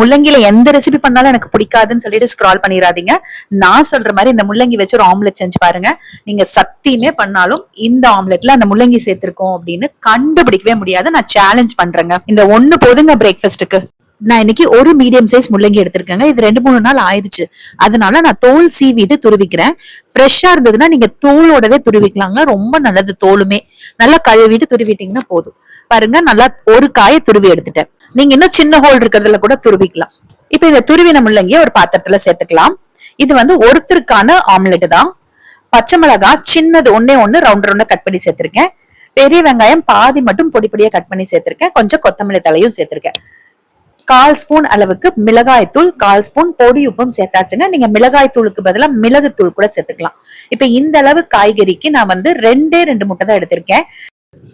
முள்ளங்கில எந்த ரெசிபி பண்ணாலும் எனக்கு பிடிக்காதுன்னு சொல்லிட்டு ஸ்க்ரால் பண்ணிடாதீங்க. நான் சொல்ற மாதிரி இந்த முள்ளங்கி வச்சு ஒரு ஆம்லெட் செஞ்சு பாருங்க. நீங்க சத்தியமே பண்ணாலும் இந்த ஆம்லெட்ல அந்த முள்ளங்கி சேர்த்திருக்கோம் அப்படின்னு கண்டுபிடிக்கவே முடியாது. நான் சேலஞ்ச் பண்றேங்க. இந்த ஒண்ணு போதுங்க பிரேக்ஃபாஸ்ட்டுக்கு. நான் இன்னைக்கு ஒரு மீடியம் சைஸ் முள்ளங்கி எடுத்திருக்கேங்க. இது 2-3 நாள் ஆயிடுச்சு. அதனால நான் தோல் சீவிட்டு துருவிக்கிறேன். ஃப்ரெஷ்ஷா இருந்ததுன்னா நீங்க தோலோடவே துருவிக்கலாங்க. ரொம்ப நல்லது. தோலுமே நல்லா கழுவிட்டு துருவிட்டீங்கன்னா போதும். பாருங்க, நல்லா ஒரு காயை துருவி எடுத்துட்டேன். நீங்க இன்னும் சின்ன ஹோல் இருக்கிறதுல கூட துருவிக்கலாம். இப்ப இந்த துருவின முள்ளங்கிய ஒரு பாத்திரத்துல சேர்த்துக்கலாம். இது வந்து ஒருத்தருக்கான ஆம்லெட் தான். பச்சை மிளகாய் சின்னது ஒன்னே ஒண்ணு ரவுண்ட் ரவுண்டா கட் பண்ணி சேர்த்திருக்கேன். பெரிய வெங்காயம் பாதி மட்டும் பொடி பொடியா கட் பண்ணி சேர்த்திருக்கேன். கொஞ்சம் கொத்தமல்லி தலையும் சேர்த்திருக்கேன். 1/4 ஸ்பூன் அளவுக்கு மிளகாய் தூள், 1/4 ஸ்பூன் பொடி உப்பும் சேர்த்தாச்சுங்க. நீங்க மிளகாய் தூளுக்கு பதிலா மிளகு தூள் கூட சேர்த்துக்கலாம். இப்ப இந்த அளவு காய்கறிக்கு நான் வந்து 2 முட்டை தான் எடுத்திருக்கேன்.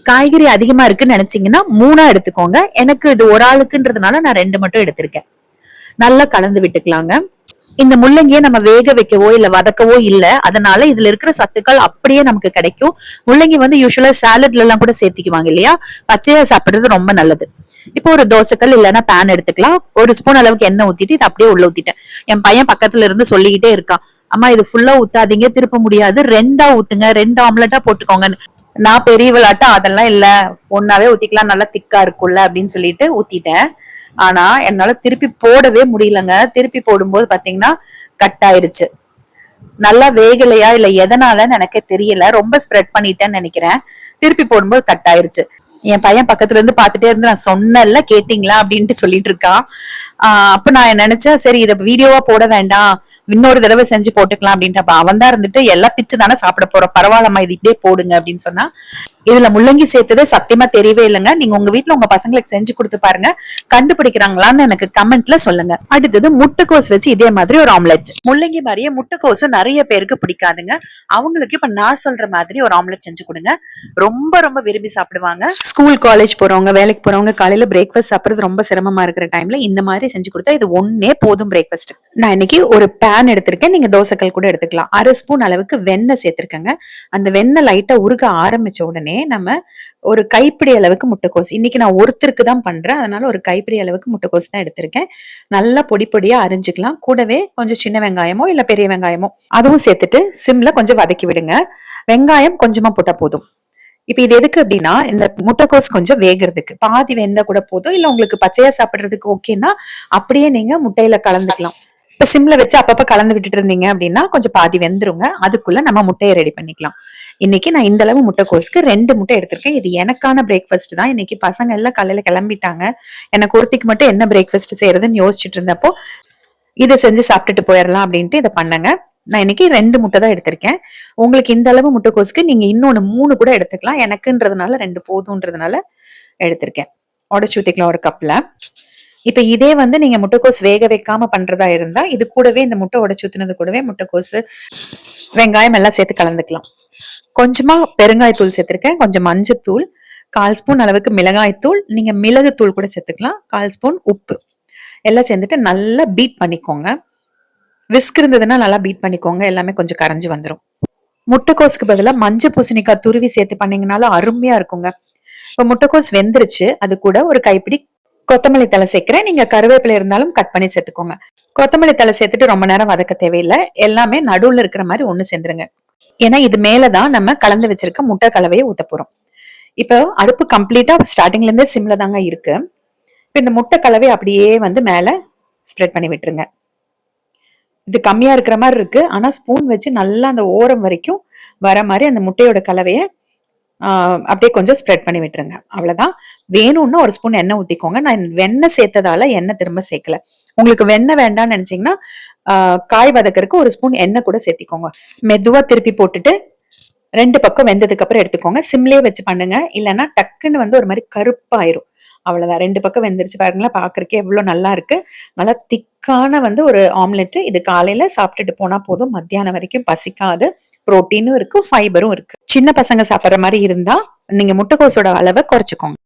காய்கறி அதிகமா இருக்குன்னு நினைச்சீங்கன்னா 3 எடுத்துக்கோங்க. எனக்கு இது ஒரு ஆளுக்குன்றதுனால நான் 2 மட்டும் எடுத்திருக்கேன். நல்லா கலந்து விட்டுக்கலாங்க. இந்த முள்ளங்கியை நம்ம வேக வைக்கவோ இல்ல வதக்கவோ இல்ல, அதனால இதுல இருக்கிற சத்துக்கள் அப்படியே நமக்கு கிடைக்கும். முள்ளங்கி வந்து யூஸ்வலா சாலட்ல எல்லாம் கூட சேர்த்திக்குவாங்க இல்லையா? பச்சையா சாப்பிடுறது ரொம்ப நல்லது. இப்போ ஒரு தோசைக்கல் இல்லைன்னா பேன் எடுத்துக்கலாம். 1 ஸ்பூன் அளவுக்கு எண்ணெய் ஊத்திட்டு இது அப்படியே உள்ள ஊத்திட்டேன். என் பையன் பக்கத்துல இருந்து சொல்லிக்கிட்டே இருக்கான், அம்மா இது ஃபுல்லா ஊத்தாதீங்க, திருப்ப முடியாது, 2ஆ ஊத்துங்க, 2 ஆம்லெட்டா போட்டுக்கோங்கன்னு. நான் பெரிய விளையாட்டா அதெல்லாம் இல்ல, ஒன்னாவே ஊத்திக்கலாம், நல்லா திக்கா இருக்கும்ல அப்படின்னு சொல்லிட்டு ஊத்திட்டேன். ஆனா என்னால திருப்பி போடவே முடியலங்க. திருப்பி போடும்போது பாத்தீங்கன்னா கட் ஆயிருச்சு. நல்லா வேகலையா இல்ல எதனாலன்னு எனக்கே தெரியல. ரொம்ப ஸ்ப்ரெட் பண்ணிட்டேன்னு நினைக்கிறேன். திருப்பி போடும்போது கட் ஆயிருச்சு. என் பையன் பக்கத்துல இருந்து பாத்துட்டே இருந்து, நான் சொன்னல கேட்டீங்களா அப்படின்ட்டு சொல்லிட்டு இருக்கான். அப்ப நான் நினைச்சேன், சரி இத வீடியோவா போட வேண்டாம், இன்னொரு தடவை செஞ்சு போட்டுக்கலாம் அப்படின்ட்டு. அப்ப அவன் தான் இருந்துட்டு எல்லாம் பிச்சு தானே சாப்பிட போறோம், பரவாயில்லம்மா இது இப்படியே போடுங்க அப்படின்னு சொன்னா. இதுல முள்ளங்கி சேர்த்தது சத்தியமா தெரியவே இல்லைங்க. நீங்க உங்க வீட்டுல உங்க பசங்களுக்கு செஞ்சு கொடுத்து பாருங்க, கண்டுபிடிக்கிறாங்களான்னு எனக்கு கமெண்ட்ல சொல்லுங்க. அடுத்தது முட்டைக்கோஸ் வச்சு இதே மாதிரி ஒரு ஆம்லெட். முள்ளங்கி மாதிரியே முட்டைக்கோஸும் நிறைய பேருக்கு பிடிக்காதுங்க. அவங்களுக்கு இப்ப நான் சொல்ற மாதிரி ஒரு ஆம்லெட் செஞ்சு கொடுங்க, ரொம்ப ரொம்ப விரும்பி சாப்பிடுவாங்க. ஸ்கூல் காலேஜ் போறவங்க, வேலைக்கு போறவங்க காலையில பிரேக்ஃபாஸ்ட் சாப்பிடுறது ரொம்ப சிரமமா இருக்கிற டைம்ல இந்த மாதிரி செஞ்சு கொடுத்தா இது ஒன்னே போதும் பிரேக்ஃபாஸ்ட். நான் இன்னைக்கு ஒரு பேன் எடுத்திருக்கேன். நீங்க தோசைக்கல் கூட எடுத்துக்கலாம். 1/2 ஸ்பூன் அளவுக்கு வெண்ணெய் சேர்த்திருக்கேங்க. அந்த வெண்ணெய் லைட்டா உருக ஆரம்பிச்ச உடனே நம்ம ஒரு கைப்பிடி அளவுக்கு முட்டைக்கோஸ், இன்னைக்கு நான் ஒருத்தருக்கு தான் பண்றேன், அதனால ஒரு கைப்பிடி அளவுக்கு முட்டைக்கோஸ் தான் எடுத்திருக்கேன். நல்லா பொடி பொடியா அரிஞ்சுக்கலாம். கூடவே கொஞ்சம் சின்ன வெங்காயமோ இல்ல பெரிய வெங்காயமோ அதுவும் சேர்த்துட்டு சிம்ல கொஞ்சம் வதக்கி விடுங்க. வெங்காயம் கொஞ்சமா போட்டா போதும். இப்ப இது எதுக்கு அப்படின்னா, இந்த முட்டைக்கோஸ் கொஞ்சம் வேகிறதுக்கு. பாதி வெந்தா கூட போதும். இல்ல உங்களுக்கு பச்சையா சாப்பிடுறதுக்கு ஓகேன்னா அப்படியே நீங்க முட்டையில கலந்துக்கலாம். இப்ப சிம்ல வச்சு அப்பப்ப கலந்து விட்டுட்டு இருந்தீங்க அப்படின்னா கொஞ்சம் பாதி வெந்துருங்க. அதுக்குள்ள நம்ம முட்டையை ரெடி பண்ணிக்கலாம். இன்னைக்கு நான் இந்த அளவு முட்டைக்கோஸ்க்கு 2 முட்டை எடுத்திருக்கேன். இது எனக்கான பிரேக்ஃபாஸ்ட் தான். இன்னைக்கு பசங்க எல்லாம் காலையில கிளம்பிட்டாங்க. எனக்கு ஒருத்திக்கு மட்டும் என்ன பிரேக்ஃபாஸ்ட் செய்யறதுன்னு யோசிச்சுட்டு இருந்தப்போ இதை செஞ்சு சாப்பிட்டுட்டு போயிடலாம் அப்படின்ட்டு இதை பண்ணங்க. நான் இன்னைக்கு 2 முட்டை தான் எடுத்திருக்கேன். உங்களுக்கு இந்த அளவு முட்டைக்கோஸ்க்கு நீங்க இன்னொன்னு 3 கூட எடுத்துக்கலாம். எனக்குன்றதுனால 2 போதும்ன்றதுனால எடுத்திருக்கேன். உடைச்சு ஊத்திக்கலாம் ஒரு கப்ல. இப்ப இதே வந்து நீங்க முட்டைக்கோஸ் வேக வைக்காம பண்றதா இருந்தா இது கூடவே இந்த முட்டை உடைச்சு ஊத்துனது கூடவே முட்டைக்கோஸ் வெங்காயம் எல்லாம் சேர்த்து கலந்துக்கலாம். கொஞ்சமா பெருங்காயத்தூள் சேர்த்திருக்கேன், கொஞ்சம் மஞ்சத்தூள், 1/4 ஸ்பூன் அளவுக்கு மிளகாய்த்தூள், நீங்க மிளகு தூள் கூட சேர்த்துக்கலாம், 1/4 ஸ்பூன் உப்பு எல்லாம் சேர்ந்துட்டு நல்லா பீட் பண்ணிக்கோங்க. விஸ்க் இருந்ததுன்னா நல்லா பீட் பண்ணிக்கோங்க, எல்லாமே கொஞ்சம் கரைஞ்சு வந்துடும். முட்டைக்கோஸ்க்கு பதிலாக மஞ்சள் பூசணிக்காய் துருவி சேர்த்து பண்ணீங்கனாலும் அருமையா இருக்குங்க. இப்ப முட்டைக்கோஸ் வெந்துருச்சு. அது கூட ஒரு கைப்பிடி கொத்தமல்லி தலை சேர்க்கிறேன். நீங்க கருவேப்பிலை இருந்தாலும் கட் பண்ணி சேர்த்துக்கோங்க. கொத்தமல்லி தலை சேர்த்துட்டு ரொம்ப நேரம் வதக்க தேவையில்லை. எல்லாமே நடுவுல இருக்கிற மாதிரி ஒண்ணு சேர்ந்துருங்க. ஏன்னா இது மேலதான் நம்ம கலந்து வச்சிருக்க முட்டை கலவையை ஊத்த போறோம். இப்போ அடுப்பு கம்ப்ளீட்டா ஸ்டார்டிங்ல இருந்தே சிம்ல தாங்க இருக்கு. இப்ப இந்த முட்டை கலவை அப்படியே வந்து மேல ஸ்ப்ரெட் பண்ணி விட்டுருங்க. இது கம்மியா இருக்கிற மாதிரி இருக்கு, ஆனா ஸ்பூன் வச்சு நல்லா அந்த ஓரம் வரைக்கும் வர மாதிரி அந்த முட்டையோட கலவையை அப்படியே கொஞ்சம் ஸ்ப்ரெட் பண்ணி விட்டுருங்க. அவ்வளவுதான். வேணும்னா ஒரு ஸ்பூன் எண்ணெய் ஊத்திக்கோங்க. நான் வெண்ணெய் சேர்த்ததால எண்ணெய் திரும்ப சேர்க்கல. உங்களுக்கு வெண்ணெய் வேண்டாம்னு நினைச்சீங்கன்னா காய் வதக்கறதுக்கு ஒரு ஸ்பூன் எண்ணெய் கூட சேர்த்திக்கோங்க. மெதுவா திருப்பி போட்டுட்டு 2 பக்கம் வெந்ததுக்கு அப்புறம் எடுத்துக்கோங்க. சிம்லயே வச்சு பண்ணுங்க, இல்லைன்னா டக்குன்னு வந்து ஒரு மாதிரி கருப்பாயிரும். அவ்வளவுதான். 2 பக்கம் வெந்துருச்சு பாருங்களா, பாக்குறதுக்கே எவ்வளவு நல்லா இருக்கு. நல்லா திக்கான வந்து ஒரு ஆம்லெட். இது காலையில சாப்பிட்டுட்டு போனா போதும், மத்தியானம் வரைக்கும் பசிக்காது. புரோட்டீனும் இருக்கு, ஃபைபரும் இருக்கு. சின்ன பசங்க சாப்பிடுற மாதிரி இருந்தா நீங்க முட்டைக்கோஸோட அளவை குறைச்சுக்கோங்க.